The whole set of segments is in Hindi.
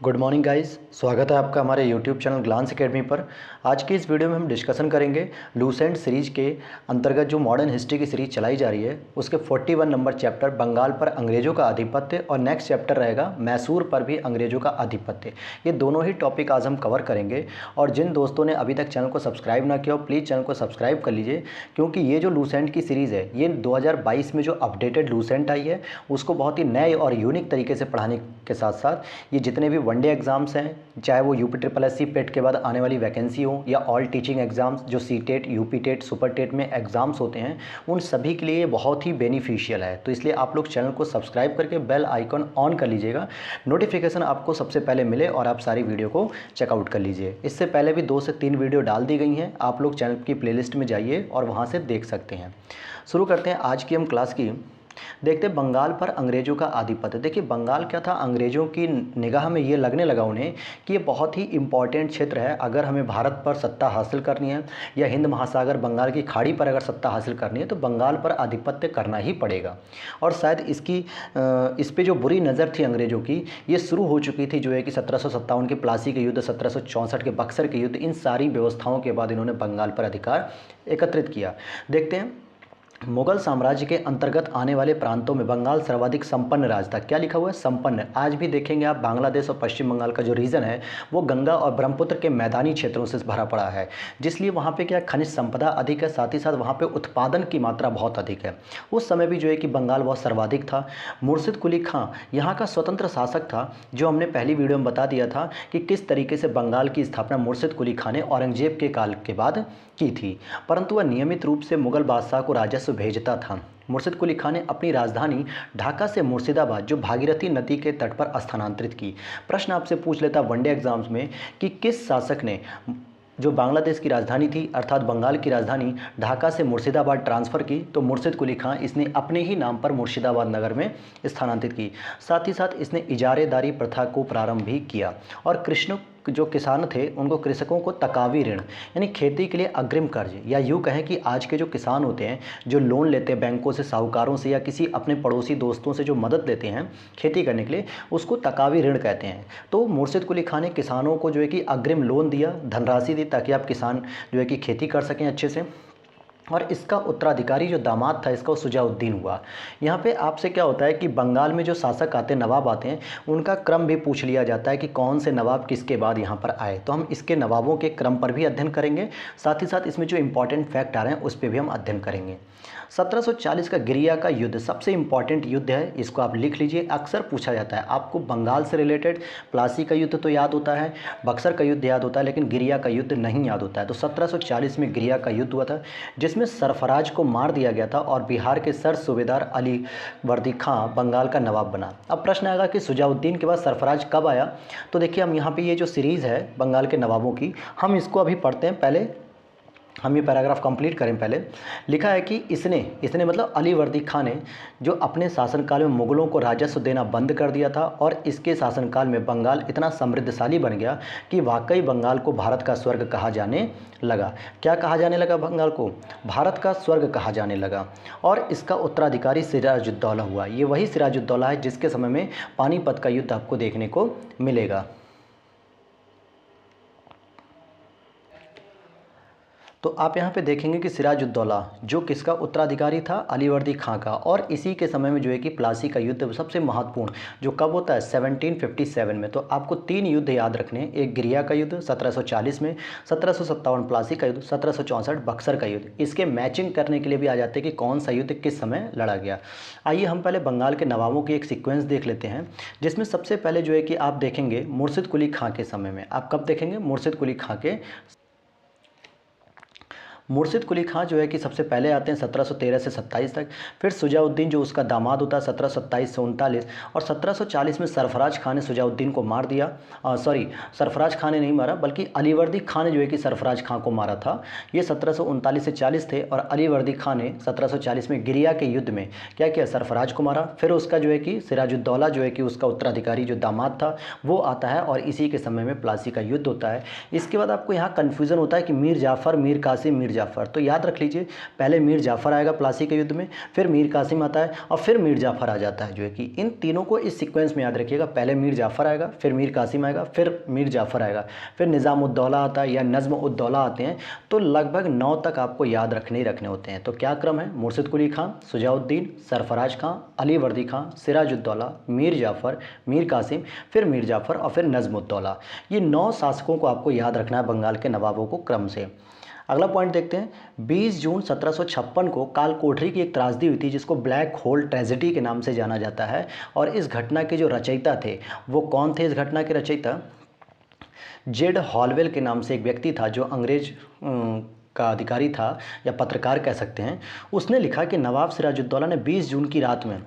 गुड मॉर्निंग गाइस, स्वागत है आपका हमारे यूट्यूब चैनल ग्लांस एकेडमी पर। आज की इस वीडियो में हम डिस्कशन करेंगे लूसेंट सीरीज के अंतर्गत जो मॉडर्न हिस्ट्री की सीरीज चलाई जा रही है उसके 41 नंबर चैप्टर बंगाल पर अंग्रेज़ों का आधिपत्य और नेक्स्ट चैप्टर रहेगा मैसूर पर भी अंग्रेज़ों का आधिपत्य। ये दोनों ही टॉपिक आज हम कवर करेंगे और जिन दोस्तों ने अभी तक चैनल को सब्सक्राइब ना किया हो प्लीज़ चैनल को सब्सक्राइब कर लीजिए, क्योंकि ये जो लूसेंट की सीरीज़ है ये 2022 में जो अपडेटेड लूसेंट आई है उसको बहुत ही नए और यूनिक तरीके से पढ़ाने के साथ साथ ये जितने भी वनडे एग्जाम्स हैं, चाहे वो यूपी ट्रिपल एस सी पेट के बाद आने वाली वैकेंसी हो या ऑल टीचिंग एग्जाम्स जो C TET, UP TET, super TET में एग्जाम्स होते हैं, उन सभी के लिए ये बहुत ही बेनिफिशियल है। तो इसलिए आप लोग चैनल को सब्सक्राइब करके बेल आइकन ऑन कर लीजिएगा, नोटिफिकेशन आपको सबसे पहले मिले और आप सारी वीडियो को चेकआउट कर लीजिए। इससे पहले भी 2 से 3 वीडियो डाल दी गई हैं, आप लोग चैनल की प्लेलिस्ट में जाइए और वहाँ से देख सकते हैं। शुरू करते हैं आज की हम क्लास की। देखते बंगाल पर अंग्रेज़ों का आधिपत्य। देखिए बंगाल क्या था, अंग्रेज़ों की निगाह में ये लगने लगा उन्हें कि ये बहुत ही इम्पॉर्टेंट क्षेत्र है। अगर हमें भारत पर सत्ता हासिल करनी है या हिंद महासागर बंगाल की खाड़ी पर अगर सत्ता हासिल करनी है तो बंगाल पर आधिपत्य करना ही पड़ेगा। और शायद इस पे जो बुरी नज़र थी अंग्रेज़ों की ये शुरू हो चुकी थी, जो है कि 1757 के प्लासी के युद्ध, 1764 के बक्सर के युद्ध, इन सारी व्यवस्थाओं के बाद इन्होंने बंगाल पर अधिकार एकत्रित किया। देखते हैं मुगल साम्राज्य के अंतर्गत आने वाले प्रांतों में बंगाल सर्वाधिक संपन्न राज्य था। क्या लिखा हुआ है? संपन्न। आज भी देखेंगे आप बांग्लादेश और पश्चिम बंगाल का जो रीजन है वो गंगा और ब्रह्मपुत्र के मैदानी क्षेत्रों से भरा पड़ा है, जिसलिए वहाँ पे क्या खनिज संपदा अधिक है, साथ ही साथ वहाँ पे उत्पादन की मात्रा बहुत अधिक है। उस समय भी जो है कि बंगाल बहुत सर्वाधिक था। मुर्शिद कुली खां यहाँ का स्वतंत्र शासक था, जो हमने पहली वीडियो में बता दिया था कि किस तरीके से बंगाल की स्थापना मुर्शिद कुली खां ने औरंगजेब के काल के बाद की थी, परंतु वह नियमित रूप से मुगल बादशाह को राजस्व भेजता था। मुर्शिद कुली खां ने अपनी राजधानी ढाका से मुर्शिदाबाद जो भागीरथी नदी के तट पर स्थानांतरित की। प्रश्न आपसे पूछ लेता वनडे एग्जाम्स में कि किस शासक ने जो बांग्लादेश की राजधानी थी अर्थात बंगाल की राजधानी ढाका से मुर्शिदाबाद ट्रांसफ़र की, तो मुर्शिद कुली खां इसने अपने ही नाम पर मुर्शिदाबाद नगर में स्थानांतरित की। साथ ही साथ इसने इजारेदारी प्रथा को प्रारंभ भी किया और जो किसान थे उनको कृषकों को तकावी ऋण यानी खेती के लिए अग्रिम कर्ज, या यूँ कहें कि आज के जो किसान होते हैं जो लोन लेते हैं बैंकों से, साहूकारों से या किसी अपने पड़ोसी दोस्तों से जो मदद लेते हैं खेती करने के लिए, उसको तकावी ऋण कहते हैं। तो मुर्शिद कुली खां ने किसानों को जो है कि अग्रिम लोन दिया, धनराशि दी, ताकि आप किसान जो है कि खेती कर सकें अच्छे से। और इसका उत्तराधिकारी जो दामाद था इसका वो सुजाउद्दीन हुआ। यहाँ पे आपसे क्या होता है कि बंगाल में जो शासक आते हैं, नवाब आते हैं, उनका क्रम भी पूछ लिया जाता है कि कौन से नवाब किसके बाद यहाँ पर आए, तो हम इसके नवाबों के क्रम पर भी अध्ययन करेंगे। साथ ही साथ इसमें जो इंपॉर्टेंट फैक्ट आ रहे हैं उस पर भी हम अध्ययन करेंगे। 1740 का गिरिया का युद्ध सबसे इंपॉर्टेंट युद्ध है, इसको आप लिख लीजिए। अक्सर पूछा जाता है आपको बंगाल से रिलेटेड, प्लासी का युद्ध तो याद होता है, बक्सर का युद्ध याद होता है, लेकिन गिरिया का युद्ध नहीं याद होता है। तो 1740 में गिरिया का युद्ध हुआ था जिसमें सरफराज को मार दिया गया था और बिहार के सर सूबेदार अली वर्दी खां बंगाल का नवाब बना। अब प्रश्न आएगा कि सुजाउद्दीन के बाद सरफराज कब आया? तो देखिए हम यहाँ पे ये जो सीरीज़ है बंगाल के नवाबों की, हम इसको अभी पढ़ते हैं। पहले हम ये पैराग्राफ कंप्लीट करें। पहले लिखा है कि इसने मतलब अली वर्दी खां ने जो अपने शासनकाल में मुगलों को राजस्व देना बंद कर दिया था और इसके शासनकाल में बंगाल इतना समृद्धशाली बन गया कि वाकई बंगाल को भारत का स्वर्ग कहा जाने लगा। क्या कहा जाने लगा? बंगाल को भारत का स्वर्ग कहा जाने लगा। और इसका उत्तराधिकारी सिराजुद्दौला हुआ। ये वही सिराजुद्दौला है जिसके समय में पानीपत का युद्ध आपको देखने को मिलेगा। तो आप यहाँ पे देखेंगे कि सिराजुद्दौला जो किसका उत्तराधिकारी था? अलीवर्दी खां का। और इसी के समय में जो है कि प्लासी का युद्ध सबसे महत्वपूर्ण जो कब होता है? 1757 में। तो आपको 3 युद्ध याद रखने हैं। एक गिरिया का युद्ध 1740 में, 1757 प्लासी का युद्ध, 1764 बक्सर का युद्ध। इसके मैचिंग करने के लिए भी आ जाते हैं कि कौन सा युद्ध किस समय लड़ा गया। आइए हम पहले बंगाल के नवाबों की एक सीक्वेंस देख लेते हैं, जिसमें सबसे पहले जो है कि आप देखेंगे मुर्शिद कुली खां के समय में। आप कब देखेंगे? मुर्शिद कुली खां के मुर्शिद कुली खां जो है कि सबसे पहले आते हैं 1713 से 27 तक। फिर सुजाउद्दीन जो उसका दामाद होता है 1727 से 39, और 1740 में सरफराज खां ने सुजाउद्दीन को मार दिया। सरफराज खां ने नहीं मारा बल्कि अलीवर्दी खां ने जो है कि सरफराज खां को मारा था। ये 1739 से 40 थे और अलीवर्दी खां ने 1740 में गिरिया के युद्ध में क्या किया? सरफराज को मारा। फिर उसका जो है कि सिराजुद्दौला जो है कि उसका उत्तराधिकारी जो दामाद था वो आता है और इसी के समय में प्लासी का युद्ध होता है। इसके बाद आपको यहाँ कन्फ्यूज़न होता है कि मीर जाफ़र, मीर कासिम, मीर जाफ़र। तो याद रख लीजिए, पहले मीर जाफ़र आएगा प्लासी के युद्ध में, फिर मीर कासिम आता है और फिर मीर जाफ़र आ जाता है, जो है कि इन तीनों को इस सीक्वेंस में याद रखिएगा। पहले मीर जाफ़र आएगा, फिर मीर कासिम आएगा, फिर मीर जाफ़र आएगा, फिर निज़ाम-उद-दौला आता है या नज़्म-उद-दौला आते हैं। तो लगभग 9 तक आपको याद रखने ही रखने होते हैं। तो क्या क्रम है? मुर्शिद कुली खां, शुजाउद्दीन, सरफराज खां, अली वर्दी खां, सिराजुद्दौला, मीर जाफ़र, मीर कासिम, फिर मीर जाफ़र और फिर नज़्म-उद-दौला। ये 9 शासकों को आपको याद रखना है बंगाल के नवाबों को क्रम से। अगला पॉइंट देखते हैं। 20 जून 1756 को काल कोठरी की एक त्रासदी हुई थी जिसको ब्लैक होल ट्रेजेडी के नाम से जाना जाता है। और इस घटना के जो रचयिता थे वो कौन थे? इस घटना के रचयिता जेड हॉलवेल के नाम से एक व्यक्ति था जो अंग्रेज का अधिकारी था या पत्रकार कह सकते हैं। उसने लिखा कि नवाब सिराजुद्दौला ने 20 जून की रात में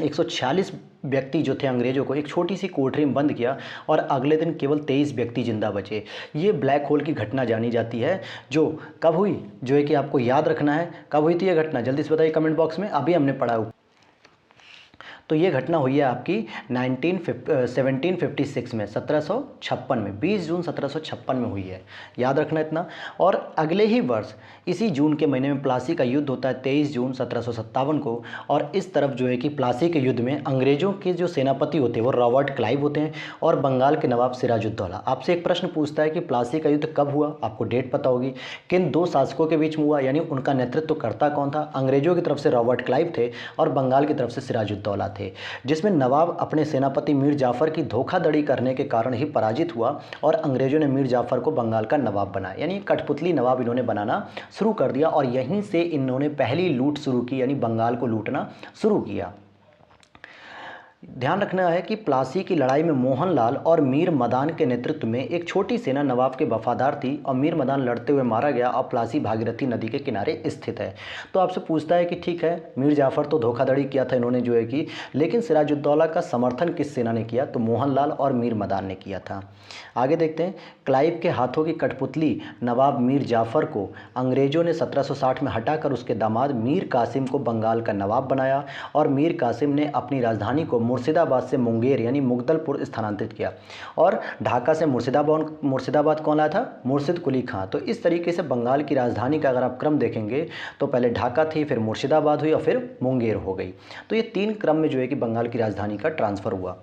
146 व्यक्ति जो थे अंग्रेज़ों को एक छोटी सी कोठरी में बंद किया और अगले दिन केवल 23 व्यक्ति जिंदा बचे। ये ब्लैक होल की घटना जानी जाती है जो कब हुई, जो है कि आपको याद रखना है। कब हुई थी ये घटना? जल्दी से बताइए कमेंट बॉक्स में। अभी हमने पढ़ा। तो ये घटना हुई है आपकी 1756 में, 1756 में, 20 जून 1756 में हुई है। याद रखना इतना। और अगले ही वर्ष इसी जून के महीने में प्लासी का युद्ध होता है 23 जून 1757 को। और इस तरफ जो है कि प्लासी के युद्ध में अंग्रेज़ों के जो सेनापति होते हैं वो रॉबर्ट क्लाइव होते हैं और बंगाल के नवाब सिराजुद्दौला। आपसे एक प्रश्न पूछता है कि प्लासी का युद्ध कब हुआ? आपको डेट पता होगी। किन दो शासकों के बीच में हुआ, यानी उनका नेतृत्व करता कौन था? अंग्रेज़ों की तरफ से रॉबर्ट क्लाइव थे और बंगाल की तरफ से सिराजुद्दौला थे। जिसमें नवाब अपने सेनापति मीर जाफ़र की धोखाधड़ी करने के कारण ही पराजित हुआ और अंग्रेज़ों ने मीर जाफ़र को बंगाल का नवाब बनाया। यानी कठपुतली नवाब इन्होंने बनाना शुरू कर दिया और यहीं से इन्होंने पहली लूट शुरू की, यानी बंगाल को लूटना शुरू किया। ध्यान रखना है कि प्लासी की लड़ाई में मोहनलाल और मीर मदान के नेतृत्व में एक छोटी सेना नवाब के वफादार थी और मीर मदान लड़ते हुए मारा गया और प्लासी भागीरथी नदी के किनारे स्थित है। तो आपसे पूछता है कि ठीक है, मीर जाफ़र तो धोखाधड़ी किया था इन्होंने जो है कि, लेकिन सिराजुद्दौला का समर्थन किस सेना ने किया? तो मोहनलाल और मीर मदान ने किया था। आगे देखते हैं। क्लाइव के हाथों की कठपुतली नवाब मीर जाफ़र को अंग्रेज़ों ने 1760 में हटाकर उसके दामाद मीर कासिम को बंगाल का नवाब बनाया और मीर कासिम ने अपनी राजधानी को मुर्शिदाबाद से मुंगेर यानी मुगदलपुर स्थानांतरित किया और ढाका से मुर्शिदाबाद कौन आया था? मुर्शिद कुली खां। तो इस तरीके से बंगाल की राजधानी का अगर आप क्रम देखेंगे तो पहले ढाका थी, फिर मुर्शिदाबाद हुई और फिर मुंगेर हो गई। तो ये 3 क्रम में जो है कि बंगाल की राजधानी का ट्रांसफ़र हुआ।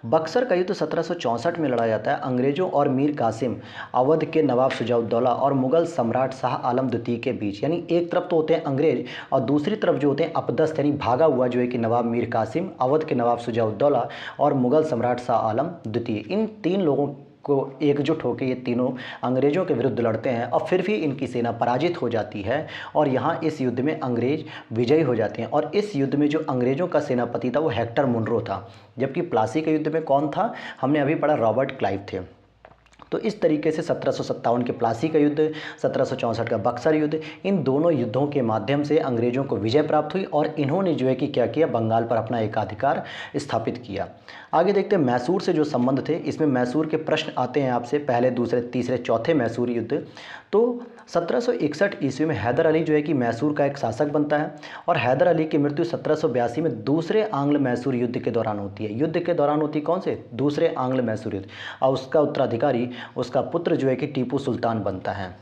बक्सर का युद्ध 1764 में लड़ा जाता है अंग्रेज़ों और मीर कासिम, अवध के नवाब शुजाउद्दौला और मुगल सम्राट शाह आलम द्वितीय के बीच। यानी एक तरफ तो होते हैं अंग्रेज और दूसरी तरफ जो होते हैं अपदस्थ यानी भागा हुआ जो है कि नवाब मीर कासिम, अवध के नवाब शुजाउद्दौला और मुगल सम्राट शाह आलम द्वितीय। इन 3 लोगों को एकजुट होकर ये तीनों अंग्रेज़ों के विरुद्ध लड़ते हैं और फिर भी इनकी सेना पराजित हो जाती है और यहाँ इस युद्ध में अंग्रेज विजयी हो जाते हैं। और इस युद्ध में जो अंग्रेज़ों का सेनापति था वो हेक्टर मुनरो था, जबकि प्लासी के युद्ध में कौन था? हमने अभी पढ़ा, रॉबर्ट क्लाइव थे। तो इस तरीके से 1757 के प्लासी का युद्ध, 1764 का बक्सर युद्ध, इन दोनों युद्धों के माध्यम से अंग्रेज़ों को विजय प्राप्त हुई और इन्होंने जो है कि क्या किया? बंगाल पर अपना एकाधिकार स्थापित किया। आगे देखते हैं मैसूर से जो संबंध थे। इसमें मैसूर के प्रश्न आते हैं आपसे, पहले, दूसरे, तीसरे, चौथे मैसूर युद्ध। तो 1761 ईस्वी में हैदर अली जो है कि मैसूर का एक शासक बनता है और हैदर अली की मृत्यु 1782 में दूसरे आंग्ल मैसूर युद्ध के दौरान होती है। युद्ध के दौरान होती कौन से? दूसरे आंग्ल मैसूर युद्ध। और उसका उत्तराधिकारी उसका पुत्र जो है कि टीपू सुल्तान बनता है।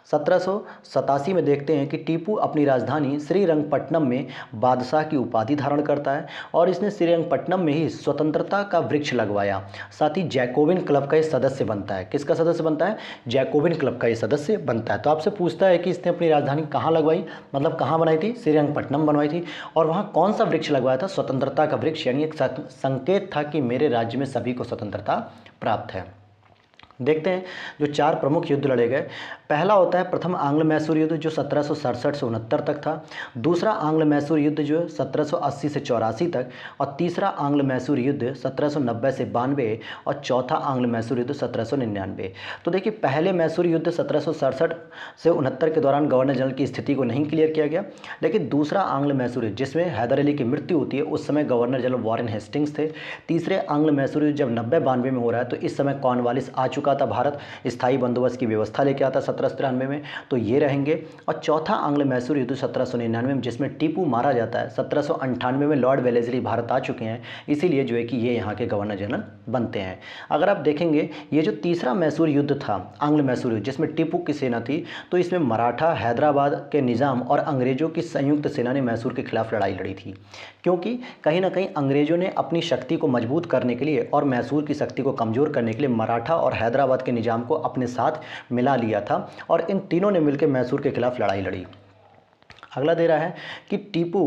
1787 में देखते हैं कि टीपू अपनी राजधानी श्रीरंगपट्टनम में बादशाह की उपाधि धारण करता है और इसने श्रीरंगपट्टनम में ही स्वतंत्रता का वृक्ष लगवाया। साथ ही जैकोबिन क्लब का ये सदस्य बनता है। किसका सदस्य बनता है? जैकोबिन क्लब का ये सदस्य बनता है। तो आपसे पूछता है कि इसने अपनी राजधानी कहाँ लगवाई, मतलब कहाँ बनाई थी? श्रीरंगपट्टनम बनवाई थी। और वहाँ कौन सा वृक्ष लगवाया था? स्वतंत्रता का वृक्ष, यानी एक संकेत था कि मेरे राज्य में सभी को स्वतंत्रता प्राप्त है। देखते हैं जो 4 प्रमुख युद्ध लड़े गए। पहला होता है प्रथम आंग्ल मैसूर युद्ध जो 1767 से 69 तक था। दूसरा आंग्ल मैसूर युद्ध जो 1780 से 84 तक और तीसरा आंग्ल मैसूर युद्ध 1790 से 92 और चौथा आंग्ल मैसूर युद्ध 1799। तो देखिए, पहले मैसूर युद्ध 1767 से 69 के दौरान गवर्नर जनरल की स्थिति को नहीं क्लियर किया गया, लेकिन दूसरा आंग्ल मैसूर युद्ध जिसमें हैदर अली की मृत्यु होती है उस समय गवर्नर जनरल वॉरेन हेस्टिंग्स थे। तीसरे आंग्ल मैसूर युद्ध जब 90-92 में हो रहा है तो इस समय कॉर्नवालिस आ चुका चुका था भारत, स्थायी बंदोबस्त की व्यवस्था लेके आता 1793 में, तो ये रहेंगे। और चौथा आंग्ल मैसूर युद्ध 1799 में, जिसमें टीपू मारा जाता है। 1798 में लॉर्ड वेलेस्ली भारत आ चुके हैं, इसीलिए जो है कि ये यहाँ के गवर्नर जनरल बनते हैं। अगर आप देखेंगे ये जो तीसरा मैसूर युद्ध था, आंग्ल मैसूर युद्ध, जिसमें टीपू की सेना थी, तो इसमें मराठा, हैदराबाद के निज़ाम और अंग्रेज़ों की संयुक्त सेना ने मैसूर के खिलाफ लड़ाई लड़ी थी। क्योंकि कहीं ना कहीं अंग्रेज़ों ने अपनी शक्ति को मजबूत करने के लिए और मैसूर की शक्ति को कमज़ोर करने के लिए मराठा और हैदराबाद के निज़ाम को अपने साथ मिला लिया था और इन तीनों ने मिलकर मैसूर के खिलाफ लड़ाई लड़ी। अगला दे रहा है कि टीपू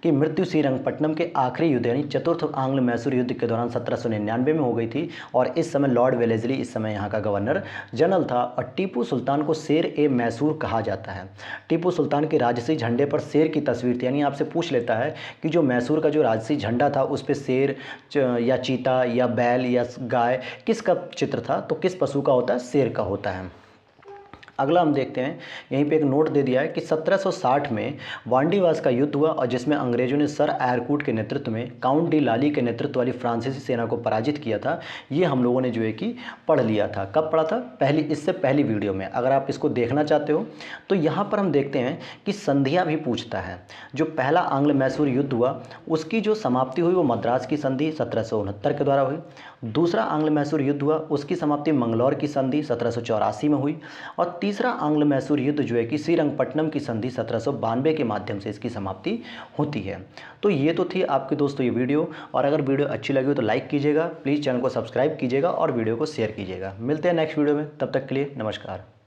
की मृत्यु श्रीरंगपट्टनम के आखिरी युद्ध यानी चतुर्थ आंग्ल मैसूर युद्ध के दौरान 1799 में हो गई थी और इस समय लॉर्ड वेलेस्ली इस समय यहाँ का गवर्नर जनरल था। और टीपू सुल्तान को शेर ए मैसूर कहा जाता है। टीपू सुल्तान के राजसी झंडे पर शेर की तस्वीर थी, यानी आपसे पूछ लेता है कि जो मैसूर का जो राजसी झंडा था उस पर शेर या चीता या बैल या गाय किसका चित्र था, तो किस पशु का होता है, शेर का होता है। अगला हम देखते हैं, यहीं पे एक नोट दे दिया है कि 1760 में वांडीवास का युद्ध हुआ और जिसमें अंग्रेजों ने सर एयरकूट के नेतृत्व में काउंट डी लाली के नेतृत्व वाली फ्रांसीसी सेना को पराजित किया था। ये हम लोगों ने जो है कि पढ़ लिया था। कब पढ़ा था? इससे पहली वीडियो में। अगर आप इसको देखना चाहते हो तो यहाँ पर हम देखते हैं कि संधियाँ भी पूछता है। जो पहला आंग्ल मैसूर युद्ध हुआ उसकी जो समाप्ति हुई वो मद्रास की संधि 1769 के द्वारा हुई। दूसरा आंग्ल मैसूर युद्ध हुआ उसकी समाप्ति मंगलौर की संधि 1784 में हुई। और तीसरा आंग्ल मैसूर युद्ध जो है कि श्रीरंगपट्टनम की संधि 1792 के माध्यम से इसकी समाप्ति होती है। तो ये तो थी आपके दोस्तों ये वीडियो, और अगर वीडियो अच्छी लगी हो तो लाइक कीजिएगा, प्लीज़ चैनल को सब्सक्राइब कीजिएगा और वीडियो को शेयर कीजिएगा। मिलते हैं नेक्स्ट वीडियो में, तब तक के लिए नमस्कार।